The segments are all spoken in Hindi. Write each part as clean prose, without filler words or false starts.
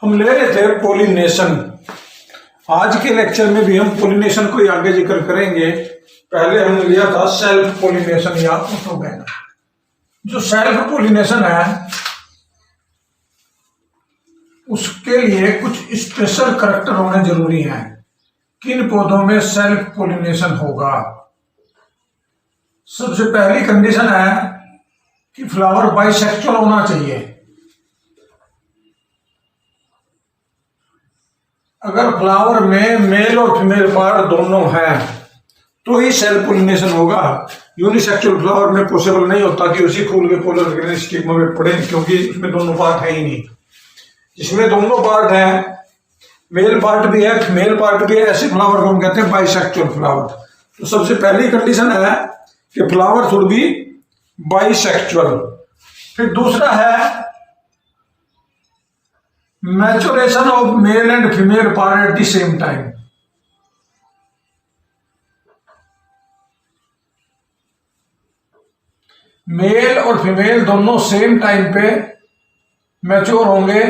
हम ले रहे थे पोलिनेशन। आज के लेक्चर में भी हम पोलिनेशन को ही आगे जिक्र करेंगे। पहले हमने लिया था सेल्फ पोलिनेशन या ऑटोगैन। जो सेल्फ पोलिनेशन है उसके लिए कुछ स्पेशल करैक्टर होने जरूरी हैं। किन पौधों में सेल्फ पोलिनेशन होगा? सबसे पहली कंडीशन है कि फ्लावर बाइसेक्सुअल होना चाहिए। अगर फ्लावर में मेल और फीमेल पार्ट दोनों हैं तो ही सेल्फ पोलिनेशन होगा। यूनिसेक्सुअल फ्लावर में पॉसिबल नहीं होता कि उसी फूल के पोलन ग्रेन स्टिग्मा में पड़े, क्योंकि उसमें दोनों पार्ट है ही नहीं। जिसमें दोनों पार्ट है, मेल पार्ट भी है फीमेल पार्ट भी है, ऐसे फ्लावर को हम कहते हैं बाइसेक्सुअल फ्लावर। तो सबसे पहली कंडीशन है कि फ्लावर शुड बी बाइसेक्सुअल। फिर दूसरा है maturation of male and female part at the same time. Male और फीमेल दोनों सेम टाइम पे मैच्योर होंगे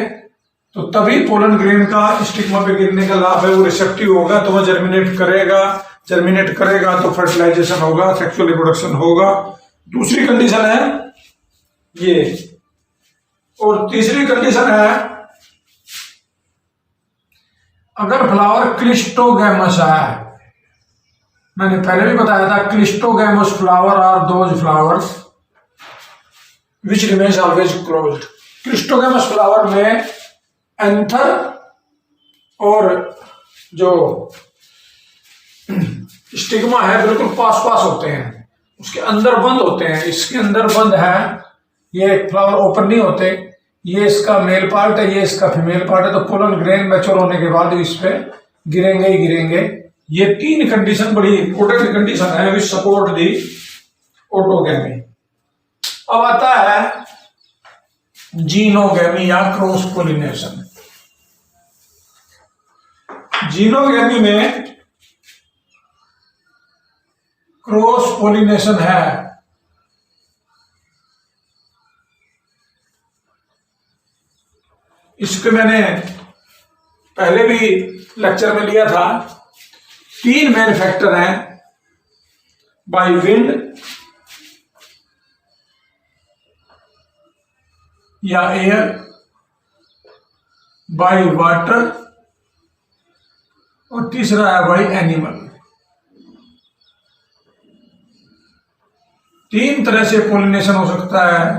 तो तभी पोलन ग्रेन का स्टिग्मा पे गिरने का लाभ है। वो रिसेप्टिव होगा तो वह जर्मिनेट करेगा तो फर्टिलाइजेशन होगा, सेक्सुअल रिप्रोडक्शन होगा। दूसरी कंडीशन है ये। और तीसरी कंडीशन है अगर फ्लावर क्लिस्टोगैमस है। मैंने पहले भी बताया था cleistogamous flower are those flowers which remains always closed. Cleistogamous flower में एंथर और जो स्टिग्मा है बिल्कुल पास पास होते हैं, उसके अंदर बंद होते हैं। इसके अंदर बंद है, ये फ्लावर ओपन नहीं होते। ये इसका मेल पार्ट है, ये इसका फीमेल पार्ट है। तो पोलन ग्रेन मैच्योर होने के बाद इस पे गिरेंगे ही गिरेंगे। ये तीन कंडीशन बड़ी इंपॉर्टेंट कंडीशन है विच सपोर्ट दी ऑटोगैमी। अब आता है जीनोगैमी या क्रॉस पोलिनेशन। जीनोगैमी में क्रॉस पोलिनेशन है। इसके मैंने पहले भी लेक्चर में लिया था। तीन मेन फैक्टर हैं, बाय विंड या एयर, बाय वाटर और तीसरा है बाय एनिमल। तीन तरह से पोलिनेशन हो सकता है।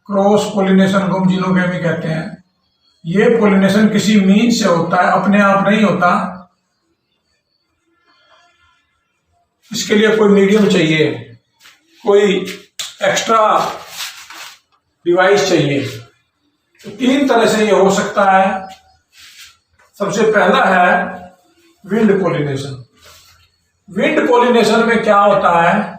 क्रॉस पोलिनेशन को हम जीनोगैमी कहते हैं। ये पोलिनेशन किसी मीन से होता है, अपने आप नहीं होता। इसके लिए कोई मीडियम चाहिए, कोई एक्स्ट्रा डिवाइस चाहिए। तो तीन तरह से ये हो सकता है। सबसे पहला है विंड पोलिनेशन। विंड पोलिनेशन में क्या होता है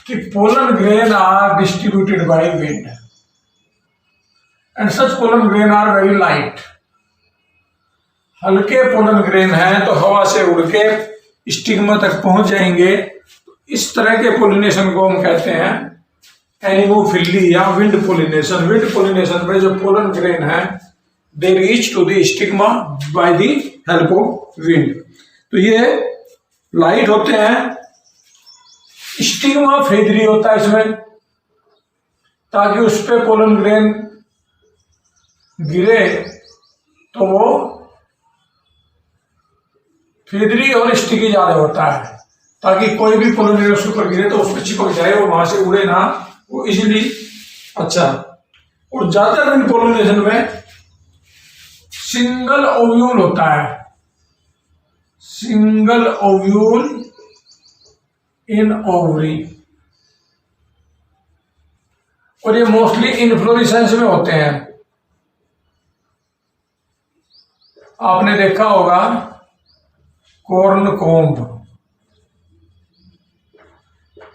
कि pollen grain are distributed by wind and such pollen grain are very light. हल्के पोलन ग्रेन हैं तो हवा से उड़ के स्टिग्मा तक पहुंच जाएंगे। इस तरह के पोलिनेशन को हम कहते हैं एनिमोफिली या विंड पोलिनेशन। विंड पोलिनेशन में जो पोलन ग्रेन है they reach to the stigma by the help of wind. तो ये लाइट होते हैं। स्टिग्मा फेदरी होता है इसमें, ताकि उस पे पोलन ग्रेन गिरे तो वो फेदरी और स्टिकी ज्यादा होता है, ताकि कोई भी पोलन ग्रेन उसके ऊपर गिरे तो उस पर चिपक जाए, वो वहां से उड़े ना, वो इजीली। अच्छा, और ज्यादातर विंड पोलिनेशन में सिंगल ओव्यूल होता है। सिंगल ओव्यूल इन ओवरी, और ये मोस्टली इनफ्लोरेसेंस में होते हैं। आपने देखा होगा कॉर्न कोम्ब,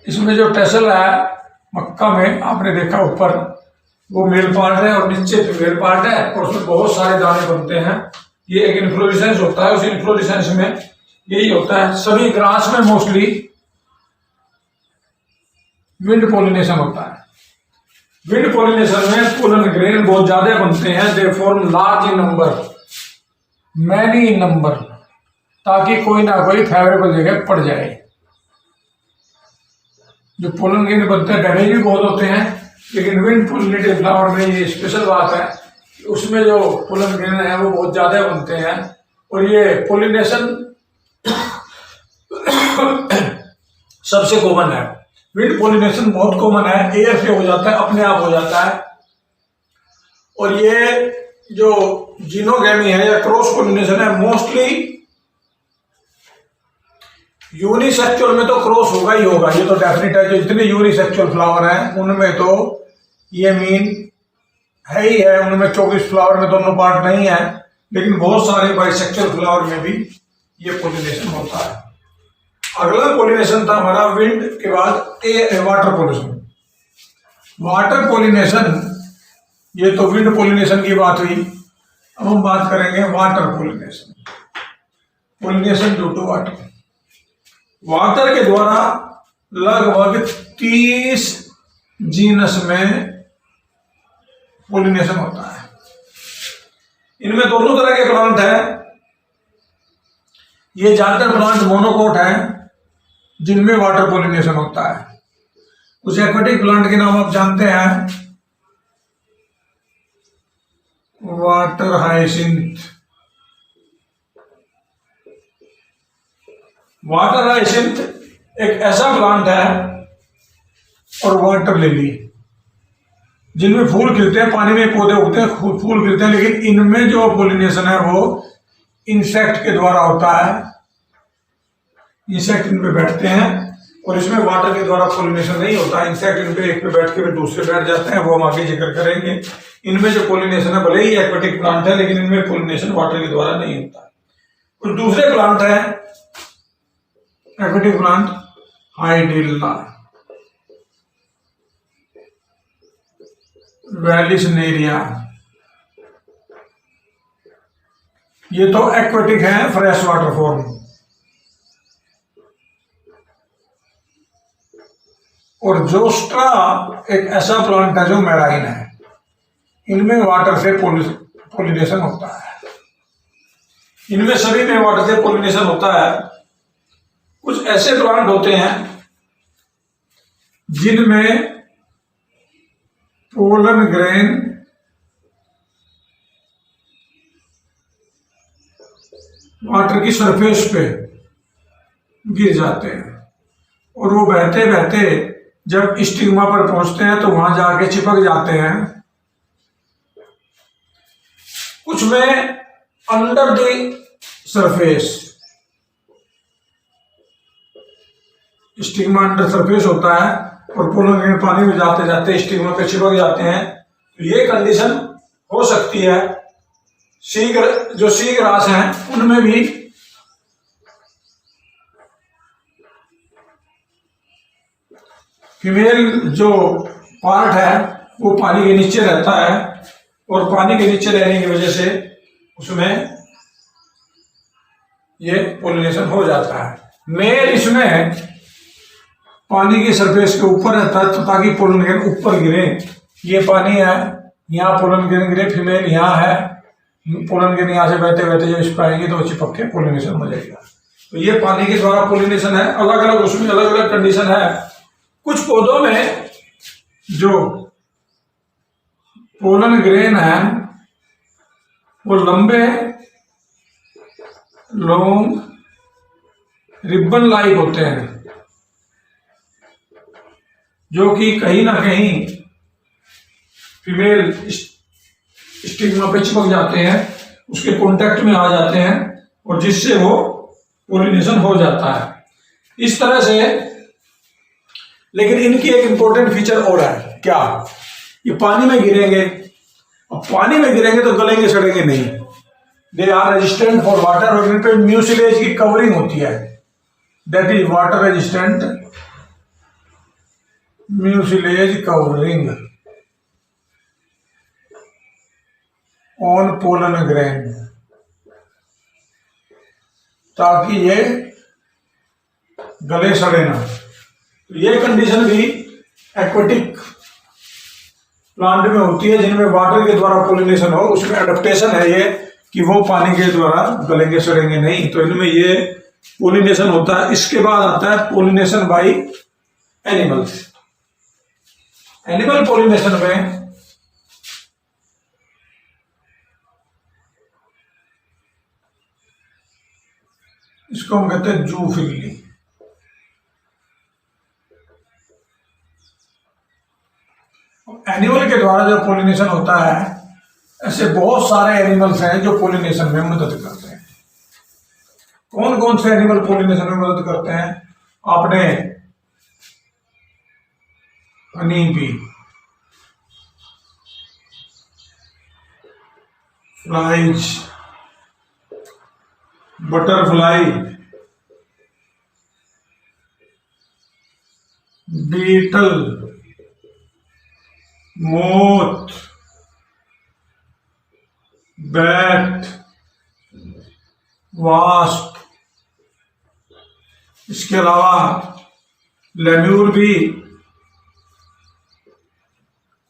इसमें जो टेसल है मक्का में आपने देखा ऊपर वो मेल पार्ट है और नीचे फीमेल पार्ट है, और उसमें बहुत सारे दाने बनते हैं। ये एक इन्फ्लोरेसेंस होता है। उस इन्फ्लोरेसेंस में यही होता है। सभी ग्रास में मोस्टली विंड पोलिनेशन होता है। विंड पोलिनेशन में पोलन ग्रेन बहुत ज्यादा बनते हैं, they form large in number, many in number, ताकि कोई ना कोई फेवरेबल जगह पड़ जाए। जो पोलन ग्रेन बनते हैं डैमेज भी बहुत होते हैं, लेकिन विंड पोलिनेटेड फ्लावर में ये स्पेशल बात है कि उसमें जो पोलन ग्रेन है वो बहुत ज्यादा बनते हैं, और ये पोलिनेशन सबसे कॉमन है। विंड पोलिनेशन बहुत कॉमन है, एयर से हो जाता है, अपने आप हो जाता है। और ये जो जीनोगैमी है या क्रॉस पोलिनेशन है, मोस्टली यूनिसेक्सुअल में तो क्रॉस होगा ही होगा, ये तो डेफिनेट है। जो जितने यूनिसेक्सुअल फ्लावर हैं उनमें तो ये मीन है ही है, उनमें 24 फ्लावर में दोनों पार्ट नहीं है, लेकिन बहुत सारे बाइसेक्सुअल फ्लावर में भी ये पोलिनेशन होता है। अगला पोलिनेशन था हमारा विंड के बाद वाटर पोलिनेशन। वाटर पोलिनेशन, ये तो विंड पोलिनेशन की बात हुई। अब हम बात करेंगे water pollination, pollination due to water. Water के द्वारा लगभग 30 जीनस में पोलिनेशन होता है। इनमें दोनों तरह के प्लांट हैं। ये ज्यादातर प्लांट मोनोकोट हैं जिनमें वाटर पोलिनेशन होता है। कुछ एक्वेटिक प्लांट के नाम आप जानते हैं, वाटर हाइसिंथ। वाटर हाइसिंथ एक ऐसा प्लांट है, और वाटर लिली, जिनमें फूल खिलते हैं, पानी में पौधे उगते हैं, फूल खिलते हैं, लेकिन इनमें जो पोलिनेशन है वो इंसेक्ट के द्वारा होता है। इंसेक्ट इन पे बैठते हैं, और इसमें वाटर के द्वारा पोलिनेशन नहीं होता। इंसेक्ट इन पे एक पे बैठ के फिर दूसरे बैठ जाते हैं, वो हम आगे जिक्र करेंगे। इनमें जो पोलिनेशन है, भले ही एक्वेटिक प्लांट है, लेकिन इनमें पोलिनेशन वाटर के द्वारा नहीं होता। कुछ दूसरे प्लांट है एक्वेटिक प्लांट, हाइड्रिल्ला, वेलिसनेरिया, ये तो एक्वेटिक है, फ्रेश वाटर फॉर्म। और जोस्ट्रा एक ऐसा प्लांट है जो मैराइन है, इनमें वाटर से पोलिनेशन होता है। इनमें सभी में वाटर से पोलिनेशन होता है। कुछ ऐसे प्लांट होते हैं जिनमें पोलन ग्रेन वाटर की सरफेस पे गिर जाते हैं, और वो बहते बहते जब स्टिग्मा पर पहुंचते हैं तो वहां जाके चिपक जाते हैं। कुछ में under the surface, stigma under surface होता है, और पोलन ग्रेन पानी में जाते जाते स्टिग्मा पे चिपक जाते हैं। तो ये कंडीशन हो सकती है। जो सी ग्रास हैं उनमें भी फीमेल जो पार्ट है वो पानी के नीचे रहता है, और पानी के नीचे रहने की वजह से उसमें ये पोलिनेशन हो जाता है। मेल इसमें पानी की सरफेस के ऊपर रहता है, तो ताकि पोलन ग्रेन ऊपर गिरे। ये पानी है, यहाँ पोलन ग्रेन गिरे, फीमेल यहाँ है, पोलन ग्रेन यहाँ से बहते बहते जब इस पर आएंगे तो चिपक के पोलिनेशन हो जाएगा। तो ये पानी के द्वारा पोलिनेशन है। अलग अलग उसमें अलग अलग कंडीशन है। कुछ पौधों में जो पोलन ग्रेन है वो लंबे लॉन्ग रिबन लाइक होते हैं, जो कि कहीं ना कहीं फीमेल स्टिग्मा पे चिपक जाते हैं, उसके कांटेक्ट में आ जाते हैं, और जिससे वो पोलिनेशन हो जाता है इस तरह से। लेकिन इनकी एक इंपॉर्टेंट फीचर और है, क्या? ये पानी में गिरेंगे, और पानी में गिरेंगे तो गलेंगे सड़ेंगे नहीं। They are resistant for water, और इन पे म्यूसिलेज की कवरिंग होती है, that is water resistant mucilage covering on pollen grain, ताकि ये गले सड़े ना। तो ये कंडीशन भी एक्वेटिक प्लांट में होती है जिनमें वाटर के द्वारा पोलिनेशन हो, उसमें एडेप्टेशन है ये कि वो पानी के द्वारा गलेंगे सड़ेंगे नहीं, तो इनमें ये पोलिनेशन होता है। इसके बाद आता है pollination by animals. Animal pollination में इसको हम कहते हैं जूफिली। एनिमल के द्वारा जो पोलिनेशन होता है, ऐसे बहुत सारे एनिमल्स हैं जो पोलिनेशन में मदद करते हैं। कौन कौन से एनिमल पोलिनेशन में मदद करते हैं? आपने honey bee, flies, butterfly, beetle, moth, bat, wasp, इसके अलावा लेम्यूर भी,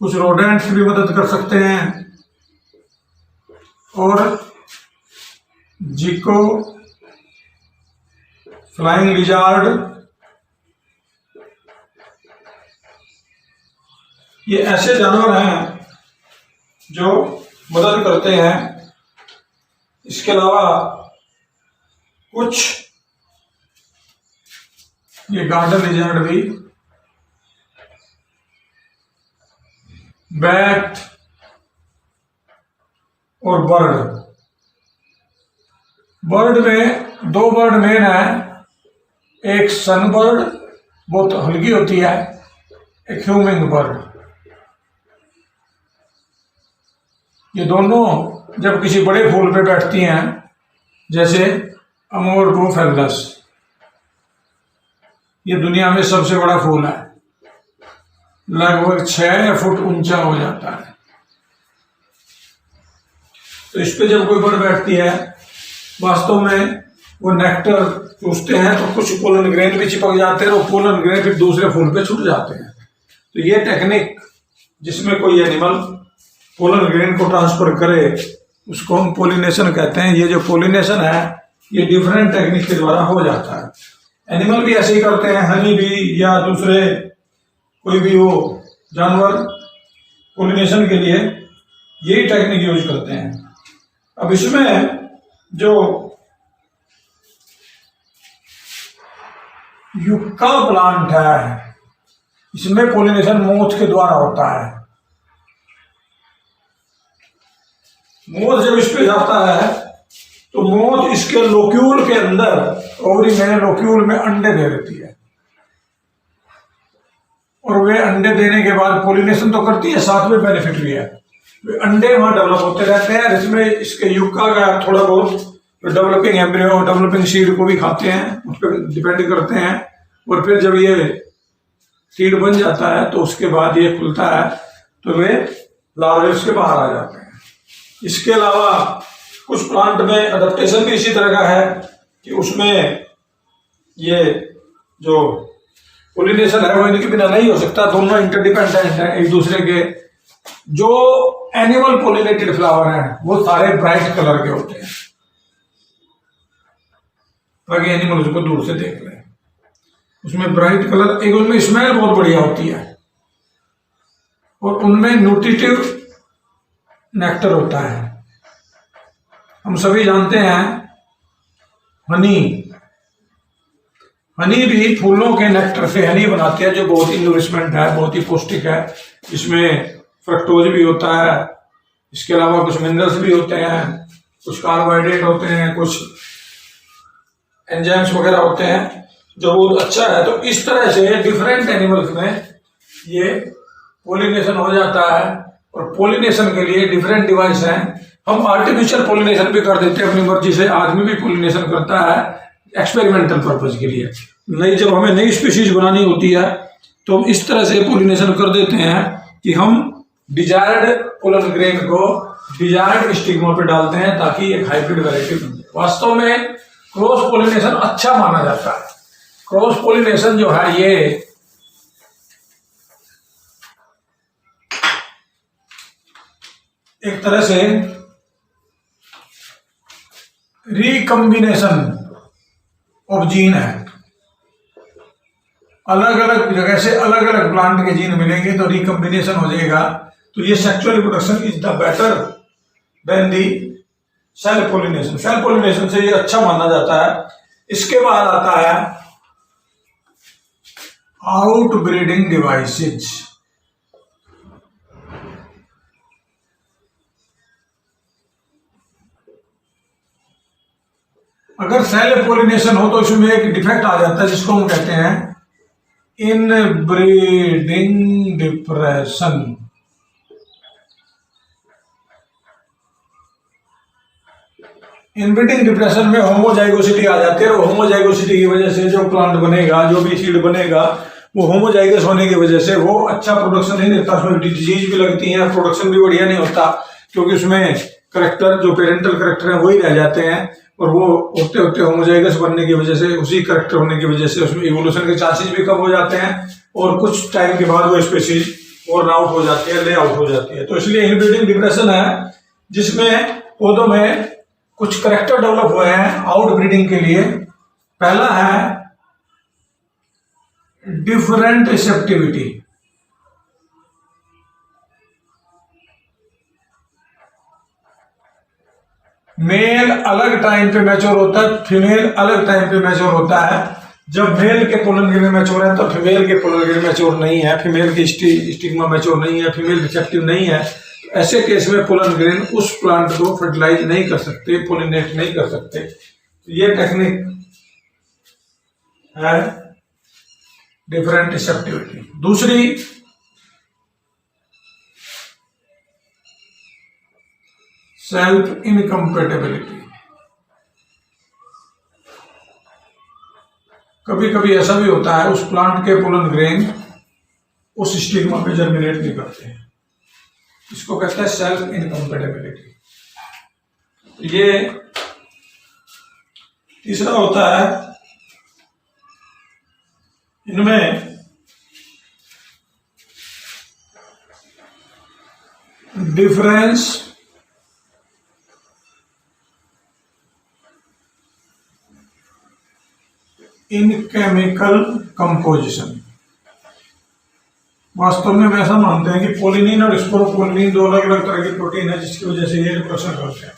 कुछ रोडेंट्स भी मदद कर सकते हैं, और जिको, फ्लाइंग लिजार्ड, ये ऐसे जानवर हैं जो मदद करते हैं। इसके अलावा कुछ ये गार्डन लिजार्ड भी, बैट और बर्ड। बर्ड में दो बर्ड मेन है, एक सन बर्ड बहुत हल्की होती है, एक ह्यूमिंग बर्ड। ये दोनों जब किसी बड़े फूल पे बैठती हैं, जैसे अमोर्टोफेलस, ये दुनिया में सबसे बड़ा फूल है, लगभग 6 फुट ऊंचा हो जाता है। तो इस पे जब कोई बर्ड बैठती है, वास्तव में वो नेक्टर चूसते हैं तो कुछ पोलन ग्रेन भी चिपक जाते हैं, और पोलन ग्रेन फिर दूसरे फूल पे छूट जाते हैं। तो ये टेक्निक जिसमें कोई एनिमल पोलन ग्रेन को ट्रांसफर करे, उसको हम पोलिनेशन कहते हैं। ये जो पोलिनेशन है, ये डिफरेंट टेक्निक के द्वारा हो जाता है। एनिमल भी ऐसे ही करते हैं, हनी भी या दूसरे कोई भी हो जानवर पोलिनेशन के लिए यही टेक्निक यूज करते हैं। अब इसमें जो युक्का प्लांट है, इसमें पोलिनेशन मोथ के द्वारा होता है। मोथ जब इस पे जाता है तो मोथ इसके लोक्यूल के अंदर, ओवरी में लोक्यूल में अंडे दे देती है, और वे अंडे देने के बाद पोलिनेशन तो करती है, साथ में बेनिफिट भी है। वे अंडे वहां डेवलप होते रहते हैं, जिसमें इसके युक्का का थोड़ा बहुत डेवलपिंग एम्ब्रियो, डेवलपिंग सीड को भी खाते हैं, उस पर डिपेंड करते हैं। और फिर जब ये सीड बन जाता है तो उसके बाद ये खुलता है, तो वे लार्वे उसके बाहर आ जाते हैं। इसके अलावा कुछ प्लांट में अडेप्टेशन भी इसी तरह का है कि उसमें ये जो पोलिनेशन है वो इनके बिना नहीं हो सकता, दोनों इंटरडिपेंडेंट हैं एक दूसरे के। जो एनिमल पोलिनेटेड फ्लावर हैं वो सारे ब्राइट कलर के होते हैं, ताकि एनिमल उसको दूर से देख लें। उसमें ब्राइट कलर, एक उनमें स्मेल बहुत बढ़िया होती है, और उनमें न्यूट्रिटिव नेक्टर होता है। हम सभी जानते हैं हनी भी फूलों के नेक्टर से हनी बनाते हैं, जो बहुत ही नूरिशमेंट है, बहुत ही पौष्टिक है। इसमें फ्रक्टोज भी होता है, इसके अलावा कुछ मिनरल्स भी होते हैं, कुछ कार्बोहाइड्रेट होते हैं, कुछ एंजाइम्स वगैरह होते हैं, जो बहुत अच्छा है। तो इस तरह से डिफरेंट एनिमल्स में ये पोलिनेशन हो जाता है, और पोलिनेशन के लिए डिफरेंट डिवाइस हैं। हम आर्टिफिशियल पोलिनेशन भी कर देते हैं अपनी मर्जी से, आदमी भी पोलिनेशन करता है एक्सपेरिमेंटल पर्पज के लिए। जब हमें नई स्पीशीज बनानी होती है तो हम इस तरह से पोलिनेशन कर देते हैं कि हम डिजायर्ड पोलन ग्रेन को डिजायर्ड स्टिग्मा पे डालते हैं, ताकि एक हाइब्रिड वैरायटी बन जाए। वास्तव में क्रॉस पोलिनेशन अच्छा माना जाता है। क्रॉस पोलिनेशन जो है, एक तरह से रिकम्बिनेशन ऑफ जीन है। अलग अलग जगह से अलग अलग प्लांट के जीन मिलेंगे तो रिकम्बिनेशन हो जाएगा। तो ये sexual reproduction is the better than the self pollination. Self pollination से ये अच्छा माना जाता है। इसके बाद आता है आउट ब्रीडिंग डिवाइसेज। अगर सेल्फ पोलिनेशन हो तो इसमें एक डिफेक्ट आ जाता है जिसको हम कहते हैं इनब्रीडिंग डिप्रेशन। इनब्रीडिंग डिप्रेशन में होमोजाइगोसिटी आ जाती है और होमोजाइगोसिटी की वजह से जो प्लांट बनेगा, जो भी सीड बनेगा, वो होमोजाइगस होने की वजह से वो अच्छा प्रोडक्शन नहीं देता। उसमें डिजीज भी लगती है, प्रोडक्शन भी बढ़िया नहीं होता क्योंकि उसमें करेक्टर जो पेरेंटल करेक्टर है वही रह जाते हैं और वो होते होते होमोजाइगस बनने की वजह से, उसी करेक्टर होने की वजह से उसमें इवोल्यूशन के चांसेस भी कम हो जाते हैं और कुछ टाइम के बाद वो स्पीशीज वर्न आउट हो जाती है, ले आउट हो जाती है। तो इसलिए इनब्रीडिंग डिप्रेशन है जिसमें पौधों में कुछ करेक्टर डेवलप हुए हैं आउट ब्रीडिंग के लिए। पहला है डिफरेंट रिसेप्टिविटी। मेल अलग टाइम पे मैच्योर होता है, फीमेल अलग टाइम पे मैच्योर होता है। जब मेल के पोलन ग्रेन मैच्योर है तो फीमेल के पोलन ग्रेन मैच्योर नहीं है, फीमेल की स्टिग्मा मैच्योर नहीं है, फीमेल रिसेप्टिव नहीं है। ऐसे केस में पोलन ग्रेन उस प्लांट को फर्टिलाइज नहीं कर सकते, पोलिनेट नहीं कर सकते। तो ये टेक्निक है डिफरेंट रिसेप्टिविटी। दूसरी सेल्फ इनकम्पेटेबिलिटी। कभी कभी ऐसा भी होता है उस प्लांट के पोलन ग्रेन उस स्टिग्मा पे जर्मिनेट नहीं करते हैं, इसको कहते हैं सेल्फ इनकम्पेटेबिलिटी। ये तीसरा होता है इनमें डिफरेंस इन केमिकल कंपोजिशन। वास्तव में हम ऐसा मानते हैं कि पोलिनिन और स्पोरोपोलिनिन दो अलग अलग तरह की प्रोटीन है जिसकी वजह से ये रिप्रोडक्शन करते हैं,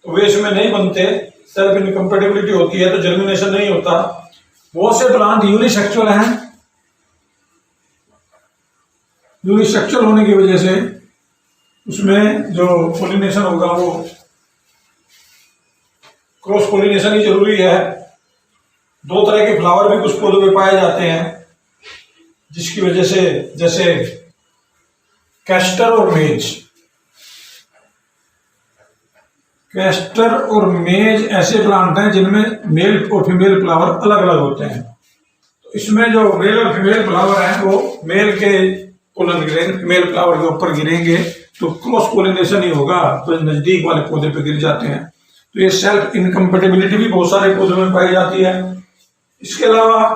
तो वे इसमें नहीं बनते। सेल्फ इनकम्पेटेबिलिटी होती है तो जर्मिनेशन नहीं होता। बहुत से प्लांट यूनिसेक्सुअल हैं, यूनिसेक्सुअल होने की वजह से उसमें जो पोलिनेशन होगा वो क्रॉस पोलिनेशन ही जरूरी है। दो तरह के फ्लावर भी कुछ पौधों में पाए जाते हैं जिसकी वजह से, जैसे कैस्टर और मेज। कैस्टर और मेज ऐसे प्लांट हैं जिनमें मेल और फीमेल फ्लावर अलग अलग होते हैं। तो इसमें जो मेल और फीमेल फ्लावर हैं वो मेल के पोलन ग्रेन फीमेल फ्लावर के ऊपर गिरेंगे तो क्रॉस पोलिनेशन ही होगा, तो नजदीक वाले पौधे पे गिर जाते हैं। तो ये सेल्फ इनकम्पेटेबिलिटी भी बहुत सारे पौधों में पाई जाती है। इसके अलावा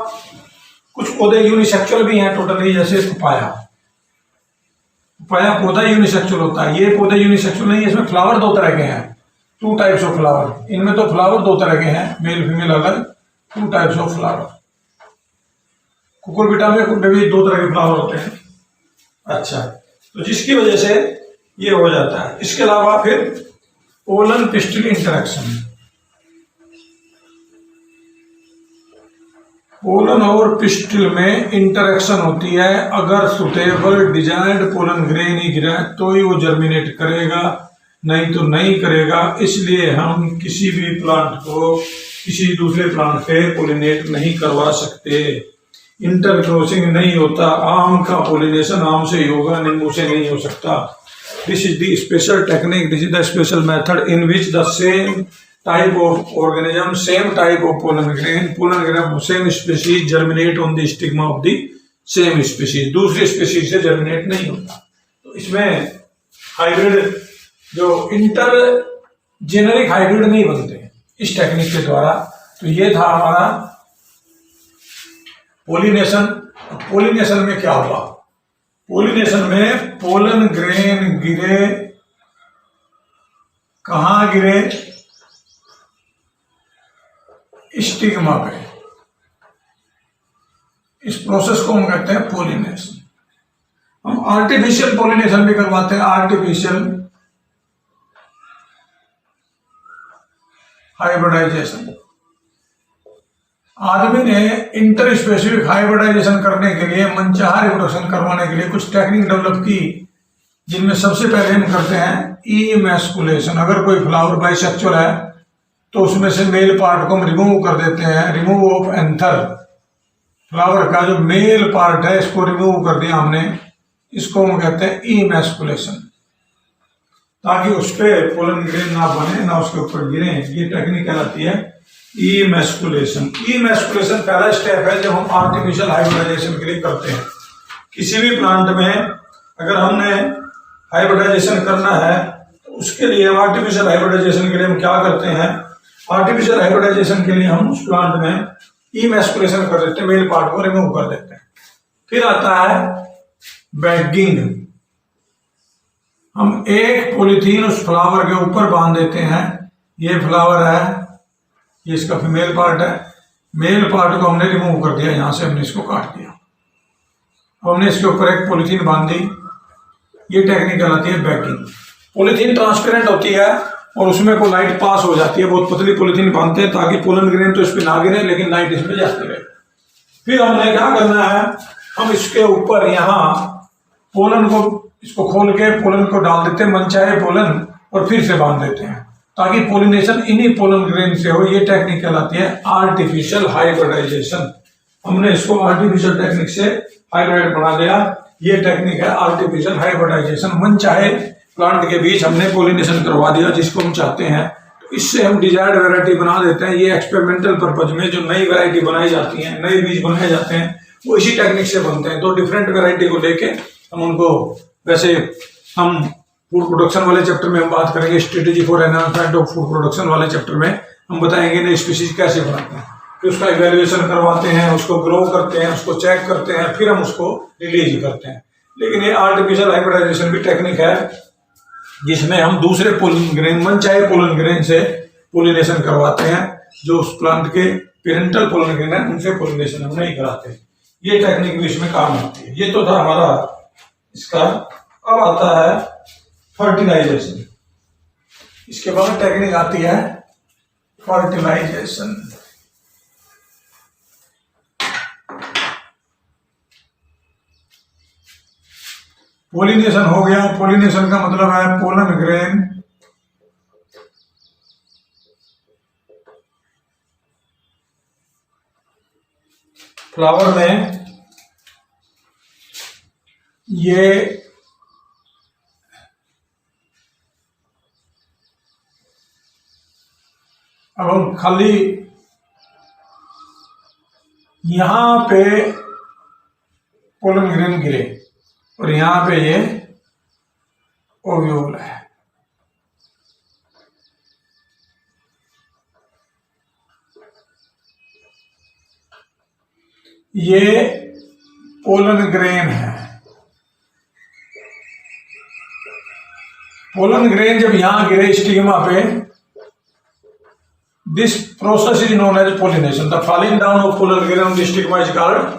कुछ पौधे यूनिसेक्सुअल भी हैं टोटली, जैसे पपाया। पपाया पौधा यूनिसेक्सुअल होता है, ये पौधे यूनिसेक्सुअल नहीं है। इसमें फ्लावर दो तरह के हैं, 2 टाइप्स ऑफ फ्लावर। इनमें तो फ्लावर दो तरह के हैं, मेल फीमेल अलग, 2 टाइप्स ऑफ फ्लावर। कुकुरबिटा में भी 2 तरह के फ्लावर होते हैं। अच्छा, तो जिसकी वजह से ये हो जाता है। इसके अलावा फिर पोलन पिस्टिल इंटरेक्शन। पोलन और पिस्टिल में इंटरेक्शन होती है। अगर सुटेबल डिजाइंड पोलन ग्रेन ही गिरा तो ही वो जर्मिनेट करेगा, नहीं तो नहीं करेगा। इसलिए हम किसी भी प्लांट को किसी दूसरे प्लांट से पोलिनेट नहीं करवा सकते। इंटरक्रॉसिंग नहीं होता। आम का पोलिनेशन आम से ही होगा, नींबू से नहीं हो सकता। This is the special technique, this is the special method in which the same type of organism, same type of pollen grain, same species germinate on the stigma of the same species, दूसरी species से germinate नहीं होता। तो इसमें हाइब्रिड जो इंटर जेनेरिक हाइब्रिड नहीं बनते इस टेक्निक के द्वारा। तो ये था हमारा पोलिनेशन। पोलिनेशन में क्या हुआ? पोलिनेशन में पोलन ग्रेन गिरे कहाँ गिरे? स्टिग्मा पे। इस प्रोसेस को हम कहते हैं पोलिनेशन। हम आर्टिफिशियल पोलिनेशन भी करवाते हैं, आर्टिफिशियल हाइब्रिडाइजेशन। आदमी ने इंटर स्पेसिफिक हाइब्रिडाइजेशन करने के लिए, मनचाहा रिप्रोडक्शन करवाने के लिए कुछ टेक्निक डेवलप की, जिनमें सबसे पहले हम करते हैं इमैस्कुलेशन। अगर कोई फ्लावर बाइसेक्सुअल है तो उसमें से मेल पार्ट को हम रिमूव कर देते हैं, रिमूव ऑफ एंथर। फ्लावर का जो मेल पार्ट है इसको रिमूव कर दिया हमने, इसको हम कहते हैं इमैस्कुलेशन, ताकि उस पर पोलन ग्रेन ना बने, ना उसके ऊपर गिरे। ये टेक्निक कहलाती है इमैस्कुलेशन। इमैस्कुलेशन पहला स्टेप है जब हम आर्टिफिशियल हाइब्रिडाइजेशन के लिए करते हैं। किसी भी प्लांट में अगर हमने हाइब्रिडाइजेशन करना है तो उसके लिए आर्टिफिशियल हाइब्रिडाइजेशन के लिए हम क्या करते हैं? आर्टिफिशियल हाइब्रिडाइजेशन के लिए हम उस प्लांट में इमैस्कुलेशन कर देते हैं, मेल पार्ट को रिमूव कर देते हैं। फिर आता है बैगिंग। हम एक पॉलीथीन उस फ्लावर के ऊपर बांध देते हैं। ये फ्लावर है, ये इसका फीमेल पार्ट है। मेल पार्ट को हमने रिमूव कर दिया, यहां से हमने इसको काट दिया। अब हमने इसके ऊपर एक पॉलीथीन बांध दी। ये टेक्निक कहलाती है बैगिंग। पॉलीथीन ट्रांसपेरेंट होती है और उसमें को लाइट पास हो जाती है। बहुत पतली पॉलीथीन बांधते हैं ताकि पोलन ग्रेन तो इस पर ना गिरे, लेकिन लाइट इसमें जाती रहे। फिर हमने क्या करना है? हम इसके ऊपर यहाँ पोलन को, इसको खोल के पोलन को डाल देते हैं, मनचाहे पोलन, और फिर से बांध देते हैं ताकि पोलिनेशन इन्हीं पोलन ग्रेन से हो। ये टेक्निक कहलाती है आर्टिफिशियल हाइब्रिडाइजेशन। हमने इसको आर्टिफिशियल टेक्निक से हाइब्रिड बना दिया। ये टेक्निक है आर्टिफिशियल हाइब्रिडाइजेशन। मनचाहे प्लांट के बीच हमने पोलिनेशन करवा दिया जिसको हम चाहते हैं, तो इससे हम डिजायर्ड वैरायटी बना देते हैं। ये एक्सपेरिमेंटल पर्पज में जो नई वैरायटी बनाई जाती है, नए बीज बनाए जाते हैं, वो इसी टेक्निक से बनते हैं। तो डिफरेंट वैरायटी को लेके हम उनको, वैसे हम फूड प्रोडक्शन वाले चैप्टर में हम बात करेंगे, strategy for enhancement of food production वाले चैप्टर में हम बताएंगे नई स्पीशीज कैसे बनाते हैं। फिर उसका इवेल्युएशन करवाते हैं, उसको ग्रो करते हैं, उसको चेक करते हैं, फिर हम उसको रिलीज करते हैं। लेकिन ये आर्टिफिशियल हाइब्रिडाइजेशन भी टेक्निक है जिसमें हम दूसरे पोलन ग्रेन, मनचाहे पोलन ग्रेन से पोलिनेशन करवाते हैं। जो उस प्लांट के पेरेंटल पोलन ग्रेन है उनसे पोलिनेशन हम नहीं कराते। ये टेक्निक भी इसमें काम आती है। ये तो था हमारा इसका। अब आता है फर्टिलाइजेशन। इसके बाद टेक्निक आती है फर्टिलाइजेशन। पोलिनेशन हो गया। पोलिनेशन का मतलब है पोलन ग्रेन फ्लावर में ये अब हम खाली यहां पे पोलन ग्रेन गिरे और यहां पे ये ओव्यूल है। ये पोलन ग्रेन है। पोलन ग्रेन जब यहां गिरे स्टिग्मा पे, this process is known as pollination. The falling down of pollen grain on the stigma is called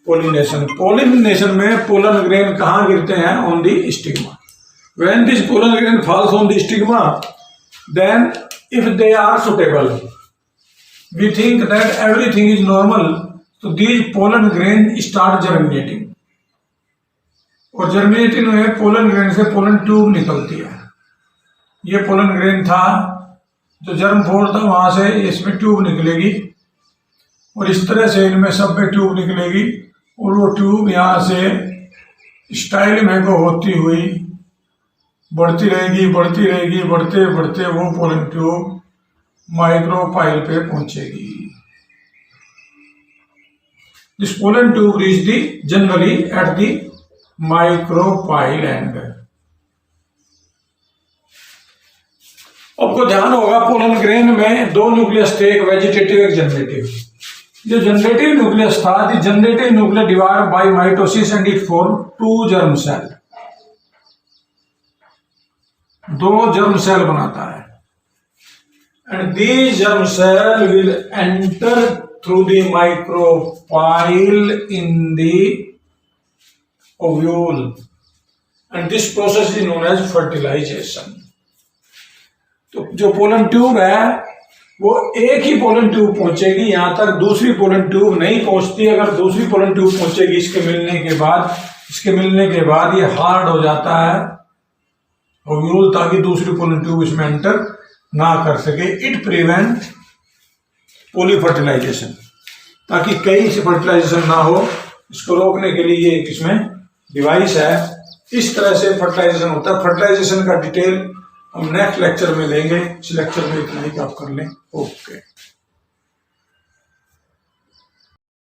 pollination. Pollination में पोलन ग्रेन कहां गिरते हैं? On the stigma. When this pollen grain falls on the stigma, then if they are suitable, we think that everything is normal, तो these pollen grain start germinating. और जर्मिनेटिंग में पोलन ग्रेन से पोलन ट्यूब निकलती है। ये पोलन ग्रेन था जो जर्म फोड़ था, वहां से इसमें ट्यूब निकलेगी और इस तरह से इनमें सब में ट्यूब निकलेगी और वो ट्यूब यहाँ से स्टाइल में को होती हुई बढ़ती रहेगी, बढ़ती रहेगी, बढ़ते बढ़ते वो पोलन ट्यूब माइक्रोपाइल पे पहुंचेगी। This pollen tube reach the generally at the micropyle and. आपको ध्यान होगा पोलन ग्रेन में दो न्यूक्लियस थे, एक वेजिटेटिव एक जनरेटिव। जो जनरेटिव न्यूक्लियस था, the generative nucleus divide by mitosis and it form two germ cell. दो जर्म सेल बनाता है। and these germ cell will enter through the micropyle in the ovule and this process is known as fertilization. तो जो पोलन ट्यूब है वो एक ही पोलन ट्यूब पहुंचेगी, यहां तक दूसरी पोलन ट्यूब नहीं पहुंचती। अगर दूसरी पोलन ट्यूब पहुंचेगी इसके मिलने के बाद ये हार्ड हो जाता है ओव्यूल, ताकि दूसरी पोलन ट्यूब इसमें एंटर ना कर सके। इट प्रिवेंट पोलीफर्टिलाइजेशन, ताकि कहीं से फर्टिलाइजेशन ना हो, इसको रोकने के लिए एक इसमें डिवाइस है। इस तरह से फर्टिलाइजेशन होता है। फर्टिलाइजेशन का डिटेल हम नेक्स्ट लेक्चर में लेंगे। इस लेक्चर में इतना ही आप कर लें। ओके।